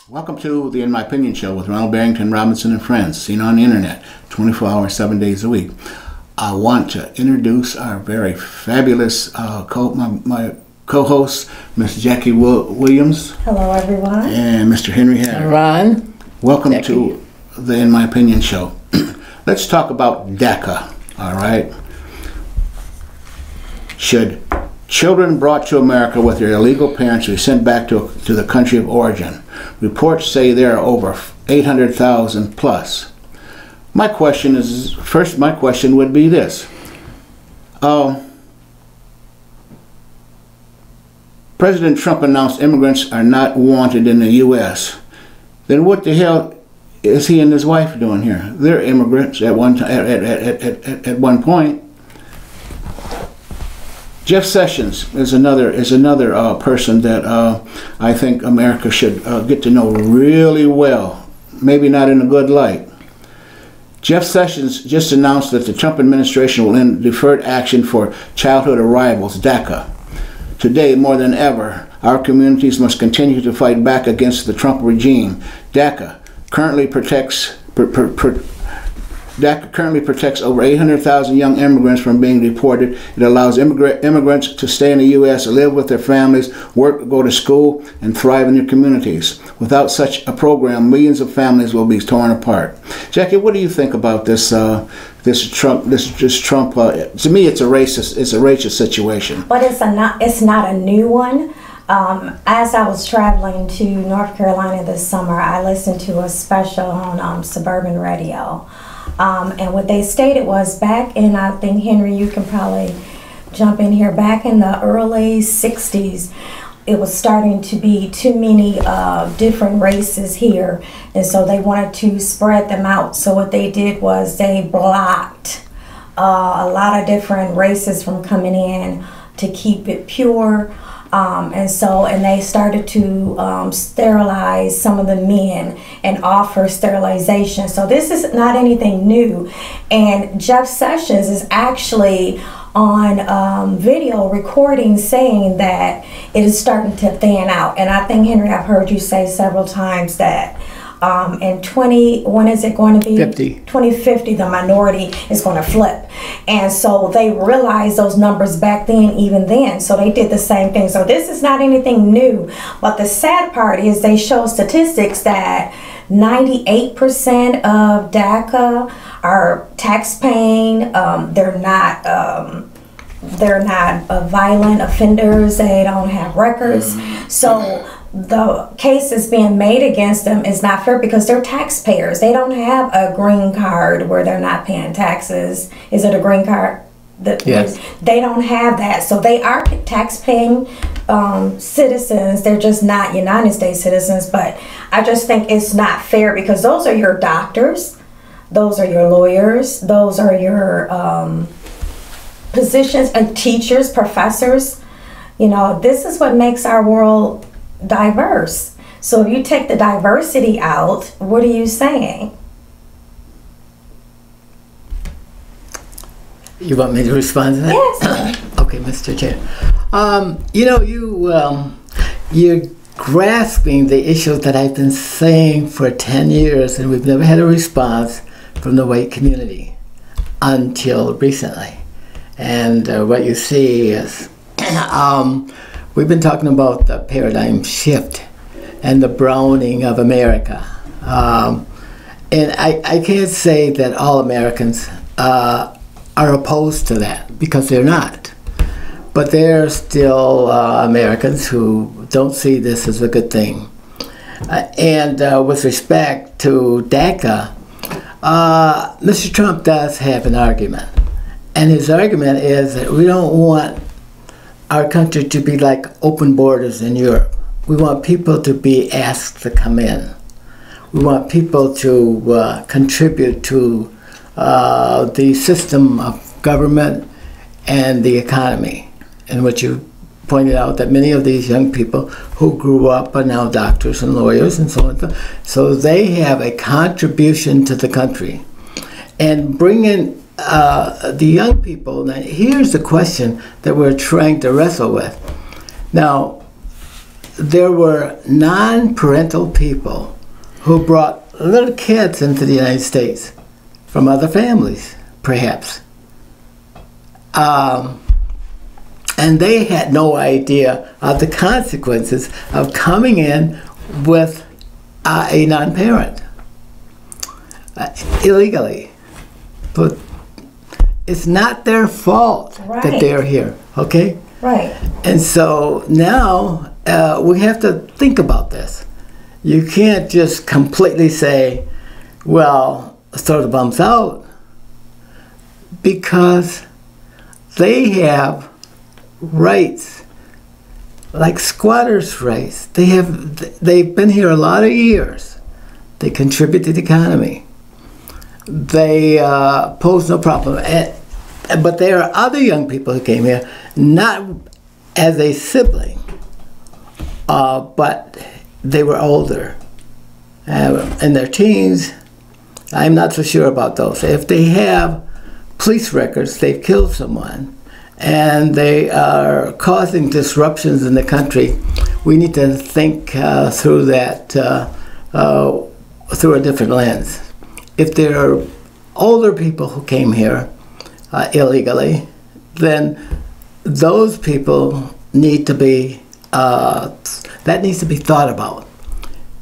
Welcome to the In My Opinion show with Ronald Barrington Robinson and friends, seen on the internet 24 hours, 7 days a week. I want to introduce our very fabulous my co-host, Ms. Jackie Williams. Hello, everyone. And Mr. Henry Hatter. Ron. Welcome Jackie. to the In My Opinion show. Let's talk about DACA, all right? Should children brought to America with their illegal parents be sent back to the country of origin? Reports say there are over 800,000 plus. My question would be this. President Trump announced immigrants are not wanted in the U.S. Then what the hell is he and his wife doing here? They're immigrants at one point. Jeff Sessions is another person that I think America should get to know really well, maybe not in a good light. Jeff Sessions just announced that the Trump administration will end deferred action for childhood arrivals, DACA. Today, more than ever, our communities must continue to fight back against the Trump regime. DACA currently protects over 800,000 young immigrants from being deported. It allows immigrants to stay in the U.S., live with their families, work, go to school, and thrive in their communities. Without such a program, millions of families will be torn apart. Jackie, what do you think about this? This Trump. To me, it's a racist situation. But it's not a new one. As I was traveling to North Carolina this summer, I listened to a special on suburban radio. And what they stated was back in, I think, Henry, you can probably jump in here, back in the early 60s, it was starting to be too many different races here. And so they wanted to spread them out. So what they did was they blocked a lot of different races from coming in to keep it pure. And they started to sterilize some of the men and offer sterilization. So this is not anything new. And Jeff Sessions is actually on video recording saying that it is starting to thin out. And I think, Henry, I've heard you say several times that in 2050, the minority is going to flip. And so they realized those numbers back then, even then. So they did the same thing. So this is not anything new. But the sad part is they show statistics that 98% of DACA are tax-paying. They're not violent offenders. They don't have records. So the case is being made against them is not fair because they're taxpayers. They don't have a green card where they're not paying taxes. Is it a green card? Yes. They don't have that. So they are tax-paying citizens. They're just not United States citizens. But I just think it's not fair because those are your doctors. Those are your lawyers. Those are your positions and teachers, professors. You know, this is what makes our world diverse. So if you take the diversity out, what are you saying? You want me to respond to that? Yes. Okay, Mr. Chair. You're grasping the issue that I've been saying for 10 years, and we've never had a response from the white community until recently. And what you see is we've been talking about the paradigm shift and the browning of America. And I can't say that all Americans are opposed to that, because they're not. But there are still Americans who don't see this as a good thing. With respect to DACA, Mr. Trump does have an argument. And his argument is that we don't want our country to be like open borders in Europe. We want people to be asked to come in. We want people to contribute to the system of government and the economy, in which you pointed out that many of these young people who grew up are now doctors and lawyers and so on. So they have a contribution to the country. And bringing the young people, now here's the question that we're trying to wrestle with. Now, there were non-parental people who brought little kids into the United States from other families, perhaps. And they had no idea of the consequences of coming in with a non-parent illegally. But it's not their fault that they're here, okay? Right. And so now we have to think about this. You can't just completely say, well, throw the bums out, because they have rights, like squatters' rights. They've been here a lot of years. They contribute to the economy. They pose no problem. But there are other young people who came here, not as a sibling, but they were older, in their teens. I'm not so sure about those. If they have police records, they've killed someone, and they are causing disruptions in the country, we need to think through that through a different lens. If there are older people who came here illegally, then those people need to be, that needs to be thought about,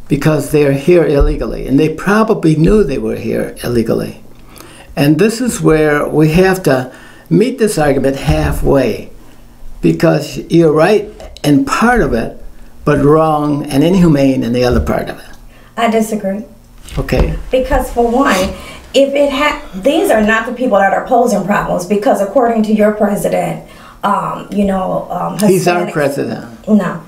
because they're here illegally, and they probably knew they were here illegally. And this is where we have to meet this argument halfway, because you're right in part of it, but wrong and inhumane in the other part of it. I disagree. Okay. Because for one, these are not the people that are posing problems, because according to your president, he's our president. No.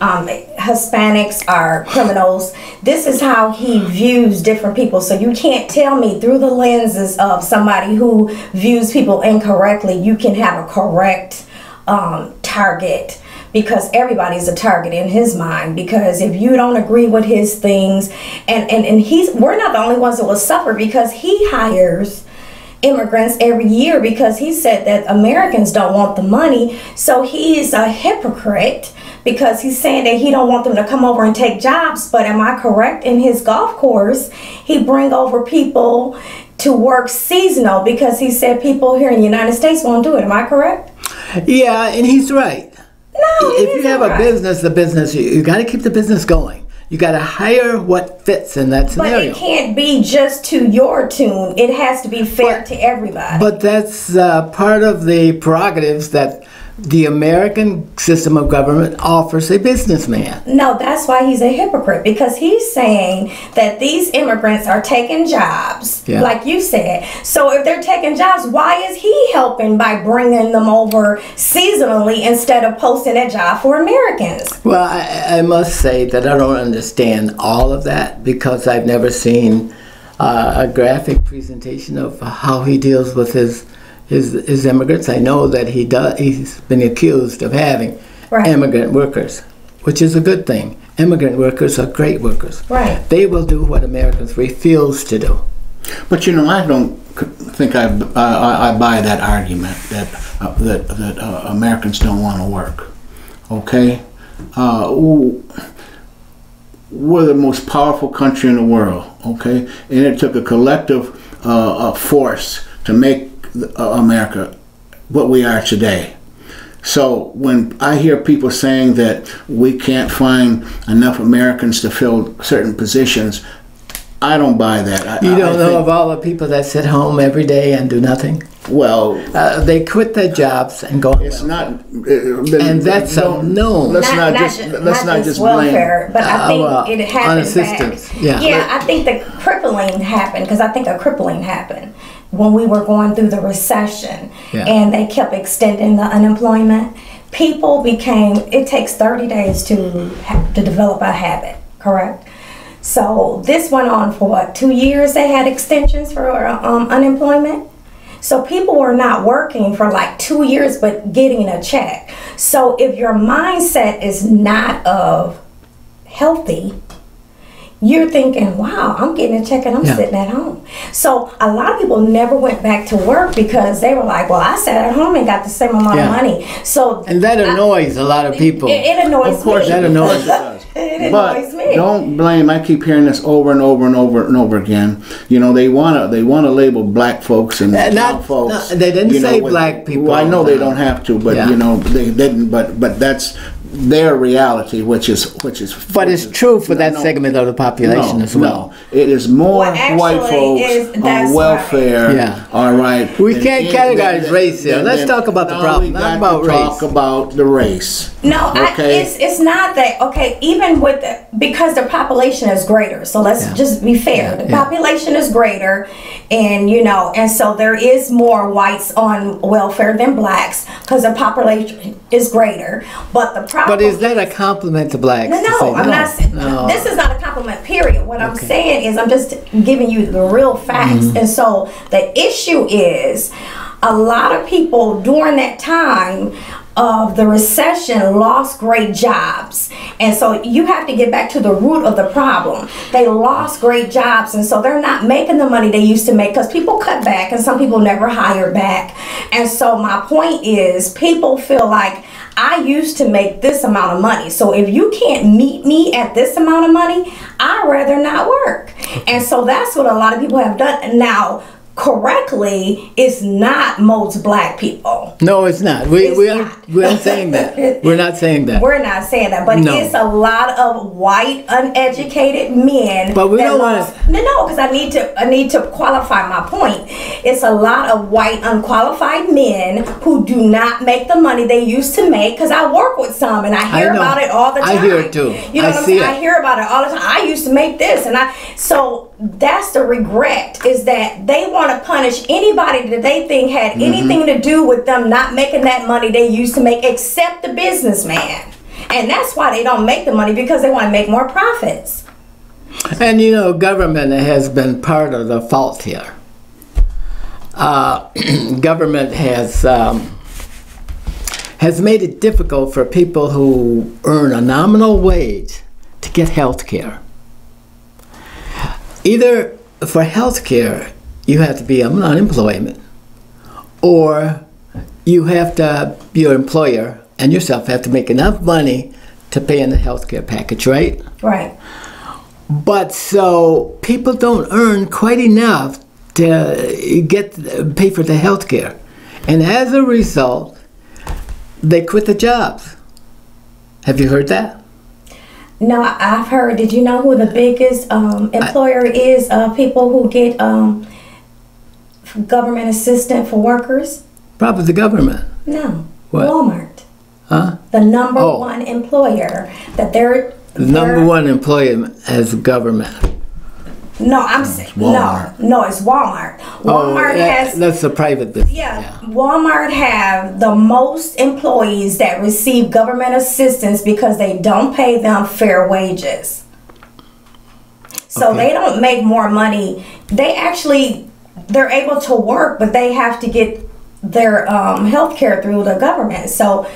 Hispanics are criminals. This is how he views different people. So you can't tell me through the lenses of somebody who views people incorrectly, you can have a correct target, because everybody's a target in his mind. Because if you don't agree with his things, and we're not the only ones that will suffer, because he hires immigrants every year, because he said that Americans don't want the money. So he is a hypocrite, because he's saying that he don't want them to come over and take jobs. But am I correct? In his golf course, he bring over people to work seasonal, because he said people here in the United States won't do it. Am I correct? Yeah, and he's right. No, if you have a business, you got to keep the business going. You got to hire what fits in that scenario. But it can't be just to your tune. It has to be fair to everybody. But that's part of the prerogatives that the American system of government offers a businessman. No, that's why he's a hypocrite, because he's saying that these immigrants are taking jobs, like you said. So if they're taking jobs, why is he helping by bringing them over seasonally instead of posting a job for Americans? Well, I must say that I don't understand all of that, because I've never seen a graphic presentation of how he deals with his immigrants. I know that he's been accused of having immigrant workers, which is a good thing. Immigrant workers are great workers. Right. They will do what Americans refuse to do. But I don't think I buy that argument that Americans don't want to work. Okay, we're the most powerful country in the world. Okay, and it took a collective force to make America what we are today. So when I hear people saying that we can't find enough Americans to fill certain positions, I don't buy that. You don't know of all the people that sit home every day and do nothing? Well, they quit their jobs and go. It's not, and that's unknown. Let's not just welfare, blame. but I think it happened back. Yeah, I think the crippling happened, because I think a crippling happened when we were going through the recession, and they kept extending the unemployment. People became. It takes 30 days to develop a habit. Correct. So this went on for what, 2 years? They had extensions for unemployment. So people were not working for like 2 years, but getting a check. So if your mindset is not of healthy, you're thinking, wow, I'm getting a check and I'm sitting at home. So a lot of people never went back to work because they were like, well, I sat at home and got the same amount of money. So and that annoys a lot of people. It annoys me. Of course, that annoys us. It annoys me. Don't blame. I keep hearing this over and over and over and over again. You know, they wanna label black folks and brown folks. No, they didn't say black people. Well, I know they don't have to, but you know they didn't. But that's their reality, which is. But it's true for that segment of the population as well. No, it is more white folks on welfare. Yeah. All right. We can't categorize race here. Let's talk about the problem, not about race. Talk about the race. No, okay. It's not that. Okay, even with because the population is greater. So let's just be fair. The population is greater, and you know, and so there is more whites on welfare than blacks because the population is greater. But the problem. But is that a compliment to blacks? No, I'm not. No. This is not a compliment. Period. What I'm saying is, I'm just giving you the real facts. And so the issue is, a lot of people during that time of the recession lost great jobs, and so you have to get back to the root of the problem. They lost great jobs, and so they're not making the money they used to make because people cut back and some people never hired back. And so my point is, people feel like, I used to make this amount of money, so if you can't meet me at this amount of money, I'd rather not work. And so that's what a lot of people have done. Now, correctly, it's not most black people. No, it's not. We aren't saying that. We're not saying that. We're not saying that, but it's a lot of white, uneducated men. But we don't want to. No, because I need to qualify my point. It's a lot of white, unqualified men who do not make the money they used to make. Because I work with some, and I hear about it all the time. I hear it too. You know what I'm saying? I hear about it all the time. I used to make this, and so that's the regret, is that they want to punish anybody that they think had anything to do with them not making that money they used to make, except the businessman. And that's why they don't make the money, because they want to make more profits. And you know, government has been part of the fault here. Government has made it difficult for people who earn a nominal wage to get health care. Either for health care, you have to be on unemployment, or you have to, your employer and yourself have to make enough money to pay in the health care package, right? Right. But so people don't earn quite enough to pay for the health care. And as a result, they quit the jobs. Have you heard that? No, I've heard. Did you know who the biggest employer is of people who get government assistance for workers? Probably the government. No. What? Walmart. Huh? The number one employer that they're... The number one employer as government. No, I'm saying no, it's Walmart. Walmart has... That's the private business. Yeah, Walmart have the most employees that receive government assistance because they don't pay them fair wages. So they don't make more money. They're able to work, but they have to get their health care through the government. So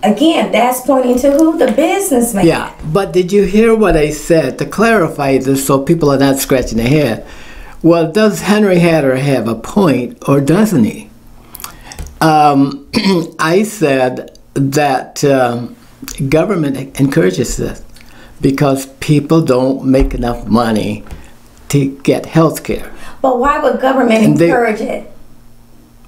again, that's pointing to who? The businessman. Yeah, but did you hear what I said? To clarify this so people are not scratching their head. Well, does Henry Hatter have a point, or doesn't he? I said that government encourages this because people don't make enough money to get health care. But why would government encourage it?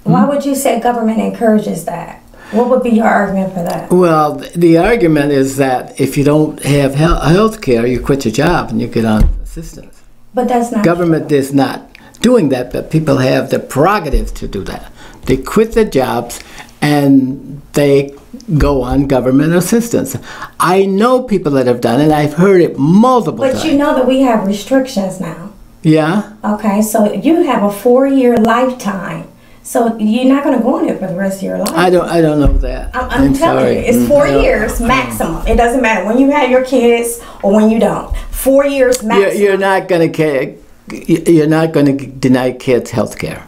Why would you say government encourages that? What would be your argument for that? Well, the argument is that if you don't have health care, you quit your job and you get on assistance. But that's not Government true. Is not doing that, but people have the prerogative to do that. They quit their jobs and they go on government assistance. I know people that have done it. I've heard it multiple times. But you know that we have restrictions now. Yeah. Okay, so you have a 4-year lifetime. So you're not going to go in there for the rest of your life. I don't know that. I'm telling you, it's 4 years maximum. It doesn't matter when you have your kids or when you don't. 4 years maximum. You're not going to deny kids health care.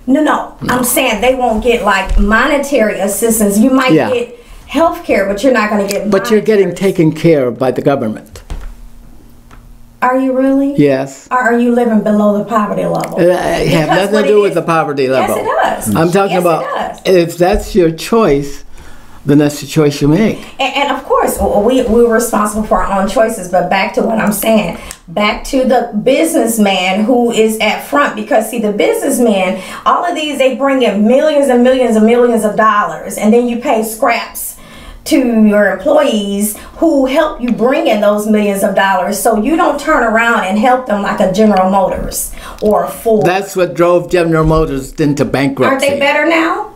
No. I'm saying they won't get like monetary assistance. You might get health care, but you're not going to get. But you're getting taken care of by the government. Are you really? Yes. Or are you living below the poverty level? It has nothing to do with the poverty level. Yes, it does. I'm talking about if that's your choice, then that's the choice you make. And of course, we're responsible for our own choices. But back to what I'm saying, back to the businessman who is at front. Because see, the businessman, all of these, they bring in millions and millions and millions of dollars. And then you pay scraps to your employees who help you bring in those millions of dollars, so you don't turn around and help them like a General Motors or a Ford. That's what drove General Motors into bankruptcy. Aren't they better now?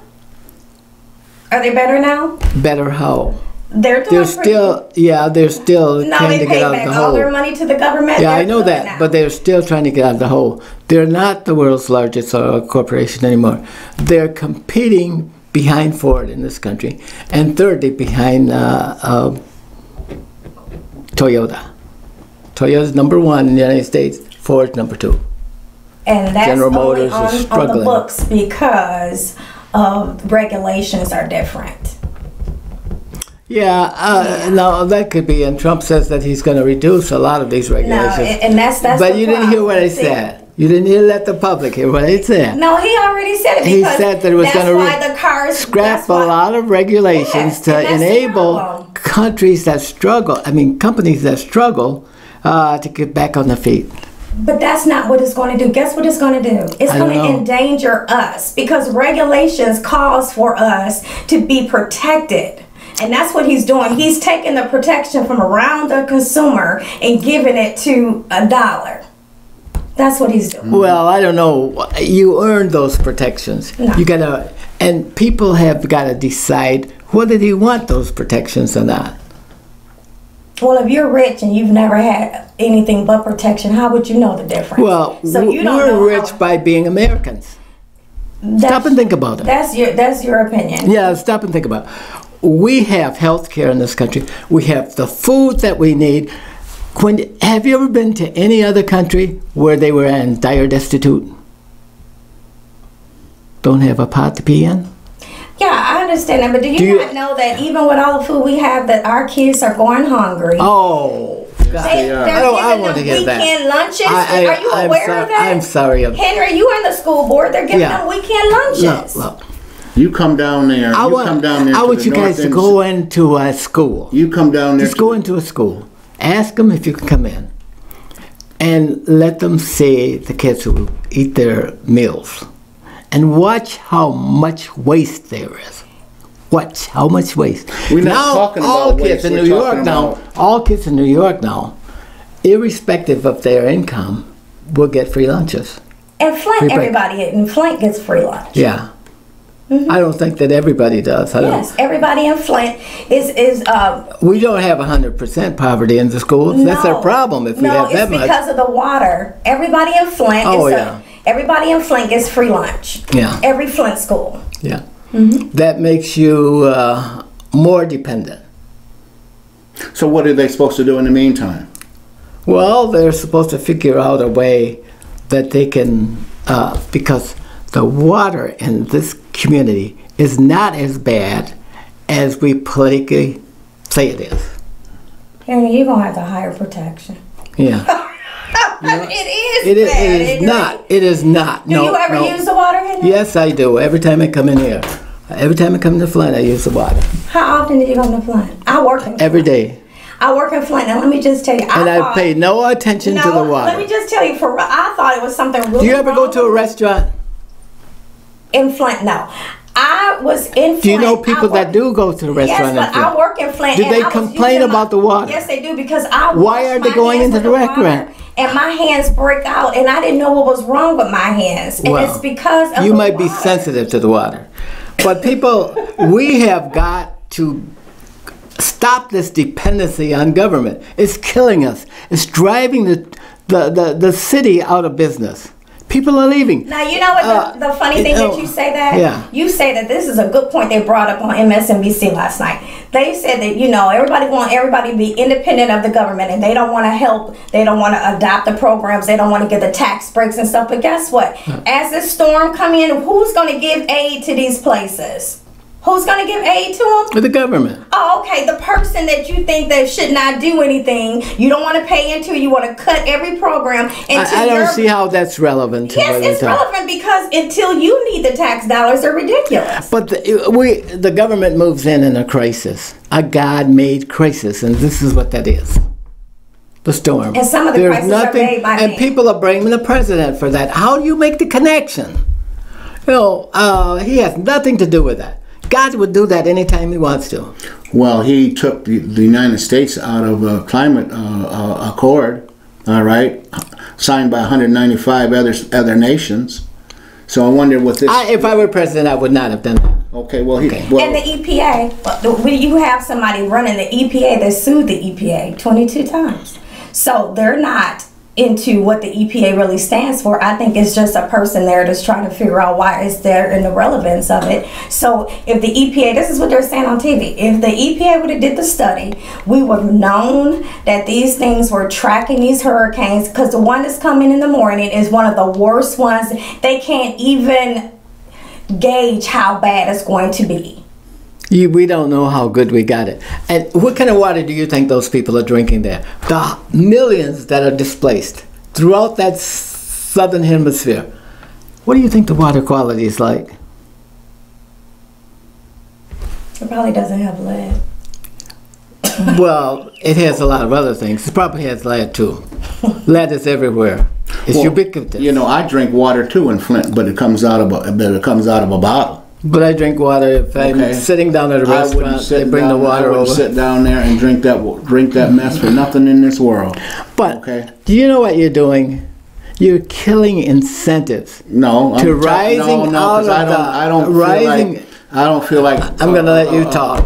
Are they better now? Better how? They're still trying to get out of the hole. All their money to the government. Yeah, I know that, but they're still trying to get out of the hole. They're not the world's largest corporation anymore. They're competing behind Ford in this country, and thirdly behind Toyota. Toyota's number one in the United States, Ford's number two. And that's General only Motors is on struggling. the books because regulations are different. Yeah, no, that could be, and Trump says that he's going to reduce a lot of these regulations. No, and that's but the you didn't hear what I said. You didn't hear let the public hear what I said. No, he already said it. He said that it was going to scrap a lot of regulations to enable countries that struggle, companies that struggle to get back on their feet. But that's not what it's going to do. Guess what it's going to do? It's going to endanger us, because regulations calls for us to be protected. And that's what he's doing. He's taking the protection from around the consumer and giving it to $1. That's what he's doing. Well, I don't know. You earn those protections. No. You gotta, and people have got to decide whether they want those protections or not. Well, if you're rich and you've never had anything but protection, how would you know the difference? Well, we're rich by being Americans. Stop and think about it. That's your opinion. Yeah, stop and think about it. We have health care in this country. We have the food that we need. Have you ever been to any other country where they were in dire destitute? Don't have a pot to pee in? Yeah, I understand that, but do you not know that even with all the food we have, that our kids are going hungry? Oh, God. I want to hear that. Weekend lunches. Are you aware of that? I'm sorry. Henry, you in the school board? They're giving them weekend lunches. Look. You come down there. I want you guys to go into a school. You come down there. Just go into a school. Ask them if you can come in, and let them see the kids who eat their meals, and watch how much waste there is. Watch how much waste. We're not talking about all kids in New York now. All kids in New York now, irrespective of their income, will get free lunches. And Flint, everybody in Flint gets free lunch. Yeah. Mm-hmm. I don't think that everybody does. Yes, everybody in Flint is. We don't have 100% poverty in the schools. No, that's our problem. If we have that much. No, it's because of the water. Everybody in Flint. Everybody in Flint gets free lunch. Yeah. Every Flint school. Yeah. Mm-hmm. That makes you more dependent. So what are they supposed to do in the meantime? Well, they're supposed to figure out a way that they can, because the water in this community is not as bad as we politically say it is. And you're going to have to hire protection. Yeah. It is not. It is not. Do you ever use the water in there? Yes, I do. Every time I come in here. Every time I come to Flint, I use the water. How often do you come to Flint? I work in Flint. Every day. I work in Flint, and let me just tell you. I pay no attention to the water. Let me just tell you, I thought it was something really. Do you ever go to a restaurant? In Flint, no. I was in Flint. Do you know people that do go to the restaurant? Yes, but I work in Flint. Do they complain about the water? Yes, they do, because Why are they going into the restaurant? And my hands break out, and I didn't know what was wrong with my hands. And it's because of you might be sensitive to the water. But people, we have got to stop this dependency on government. It's killing us. It's driving the city out of business. People are leaving. Now, you know what the funny thing that you say that? Yeah. You say that this is a good point they brought up on MSNBC last night. They said that, everybody want everybody to be independent of the government, and they don't want to help. They don't want to adopt the programs. They don't want to get the tax breaks and stuff. But guess what? As this storm come in, who's going to give aid to these places? Who's going to give aid to them? The government. Oh, okay. The person that you think that should not do anything, you don't want to pay into, you want to cut every program into I don't see how that's relevant to Yes, it's relevant because until you need the tax dollars, they're ridiculous. But the government moves in a crisis, a God-made crisis, and this is what that is. The storm. And some of the crises are made by and me. people are blaming the president for that. How do you make the connection? He has nothing to do with that. God would do that anytime he wants to. Well, he took the United States out of a climate accord, all right, signed by 195 other nations. So I wonder what this... If I were president, I would not have done that. Okay, well... And the EPA, you have somebody running the EPA that sued the EPA 22 times. So they're not into what the EPA really stands for. I think it's just a person there that's trying to figure out why it's there and the relevance of it. So if the EPA, this is what they're saying on TV, if the EPA would have did the study, we would have known that these things were tracking these hurricanes, because the one that's coming in the morning is one of the worst ones. They can't even gauge how bad it's going to be. We don't know how good we got it. And what kind of water do you think those people are drinking there? The millions that are displaced throughout that southern hemisphere. What do you think the water quality is like? It probably doesn't have lead. Well, it has a lot of other things. It probably has lead too. Lead is everywhere. It's ubiquitous. You know, I drink water too in Flint, but it comes out of a bottle. But I drink water if I'm sitting down at a restaurant. They bring the water over. I wouldn't sit down there and drink that mess for nothing in this world. But do you know what you're doing? You're killing incentives. No, to rising out of the I don't feel like I'm going to let you talk.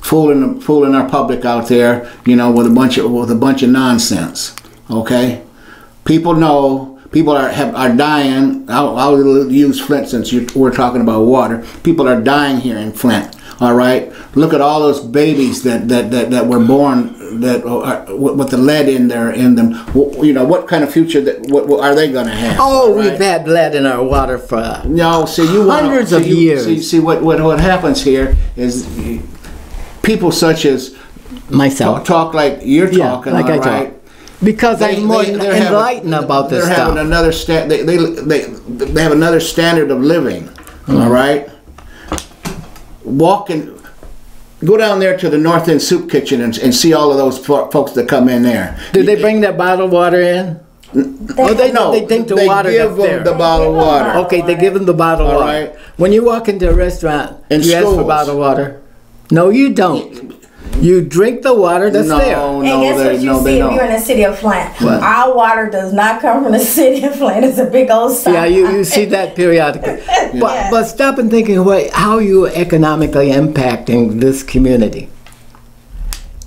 Fooling our public out there, you know, with a bunch of nonsense. Okay, people know. People are dying. I'll use Flint since we're talking about water. People are dying here in Flint. All right. Look at all those babies that were born with the lead in them. You know, what kind of future what are they going to have? Oh, right? We've had lead in our water for hundreds of years. See what happens here is people such as myself talk like you're talking. Like I talk. Because I'm more enlightened about this stuff. Having another they have another standard of living. All right. Go down there to the North End Soup Kitchen and see all of those folks that come in there. Do they bring their bottled water in? They drink the water give them the bottled water. Okay, they give them the bottled water. Right. When you walk into a restaurant, you ask for bottled water. No, you don't. You drink the water that's there. And guess what you see if you're in the city of Flint? What? Our water does not come from the city of Flint. It's a big old sign. Yeah, you see that periodically. But stop and think how you economically impacting this community.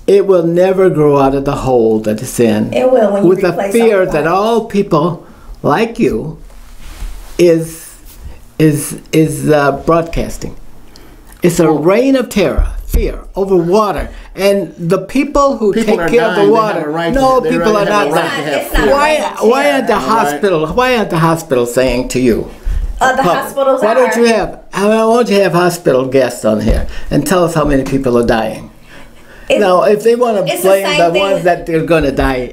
It will never grow out of the hole that it's in. It will when you with the fear that all people like you is broadcasting. It's a reign of terror. Fear over water, and the people who take care of the water. People are not dying. Why aren't the hospitals saying to you? The hospitals. Why don't you have? I want you to have hospital guests on here and tell us how many people are dying. Now, if they want to blame the ones that they're going to die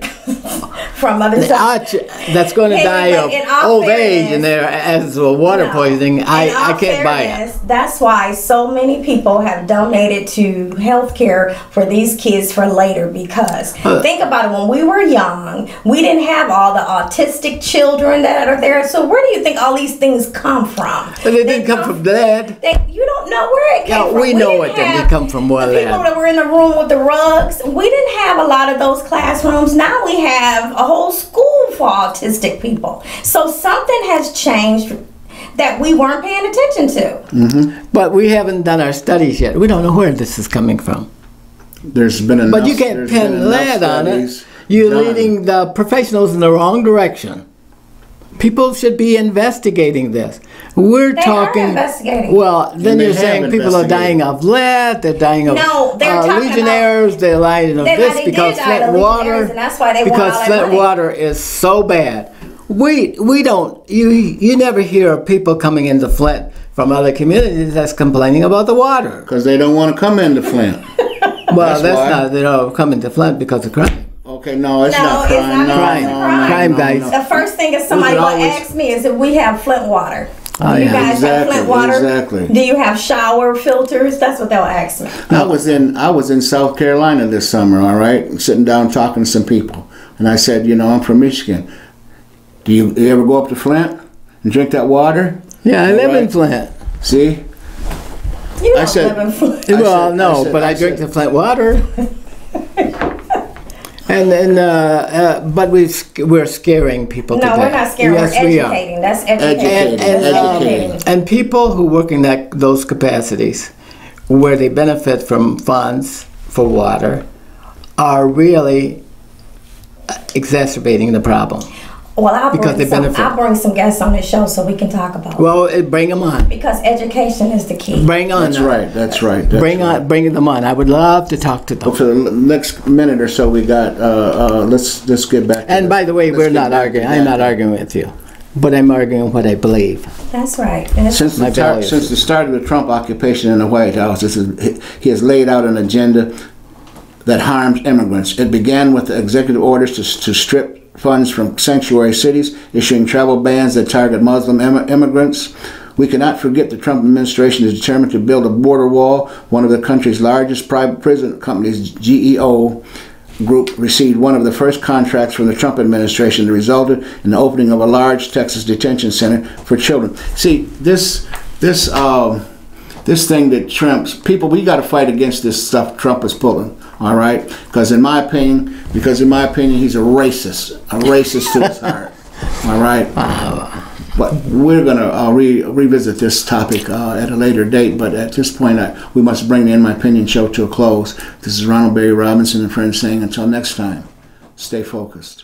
from others, that's going to die of old age and they're as water poisoning, I can't buy it. That's why so many people have donated to health care for these kids for later, because think about it, when we were young, we didn't have all the autistic children that are there. So where do you think all these things come from? But they didn't come from lead. You don't know where it came from. We know it didn't come from lead. The people that were in the room with the rugs, we didn't have a lot of those classrooms. Now we have a whole school for autistic people. So something has changed that we weren't paying attention to. But we haven't done our studies yet. We don't know where this is coming from. There's been enough. But you can't pin lead on it. You're leading the professionals in the wrong direction. People should be investigating this. We're talking. Are investigating. Well, then you're saying people are dying of lead. They're dying of Legionnaires. They're dying of this because Flint water. And that's why they Flint water is so bad. We don't. You never hear of people coming into Flint from other communities that's complaining about the water. Because they don't want to come into Flint. Well, that's not. They don't come into Flint because of crime. Okay, no, it's No, not it's crime. not crime. Crime, guys. The first thing that somebody We will could always- ask me is if we have Flint water. Oh, Do you yeah. guys have Exactly, Flint water? exactly. Do you have shower filters? That's what they'll ask me. I was in South Carolina this summer, all right, sitting down talking to some people. And I said, you know, I'm from Michigan. Do you ever go up to Flint and drink that water? Yeah, I live in Right. Flint. See? You don't said- live in Flint. Well, said- no, I said- but I drink the Flint water. But we're scaring people to No, death. we're not scared. Yes, We're we are. educating. That's educating. Educating. And people who work in those capacities, where they benefit from funds for water, are really exacerbating the problem. Well, Because they benefit. I'll bring some guests on this show so we can talk about it. Well, bring them on. Because education is the key. Bring on. That's right, that's right. That's Bring right. on. Bring them on. I would love to talk to them. For the next minute or so we got, let's get back to And this. by the way, Let's we're get not back to arguing. that. I'm not arguing with you, but I'm arguing what I believe. That's right. And it's, Since My values. since the start of the Trump occupation in the White House, he has laid out an agenda that harms immigrants. It began with the executive orders to strip funds from sanctuary cities, issuing travel bans that target Muslim immigrants. We cannot forget the Trump administration is determined to build a border wall. One of the country's largest private prison companies, GEO Group, received one of the first contracts from the Trump administration that resulted in the opening of a large Texas detention center for children. See, this thing that Trump's people, we got to fight against this stuff Trump is pulling. All right, because in my opinion, he's a racist to his heart. All right, but we're gonna revisit this topic at a later date. But at this point, we must bring the In My Opinion show to a close. This is Ronald Berry Robinson and friends saying until next time, stay focused.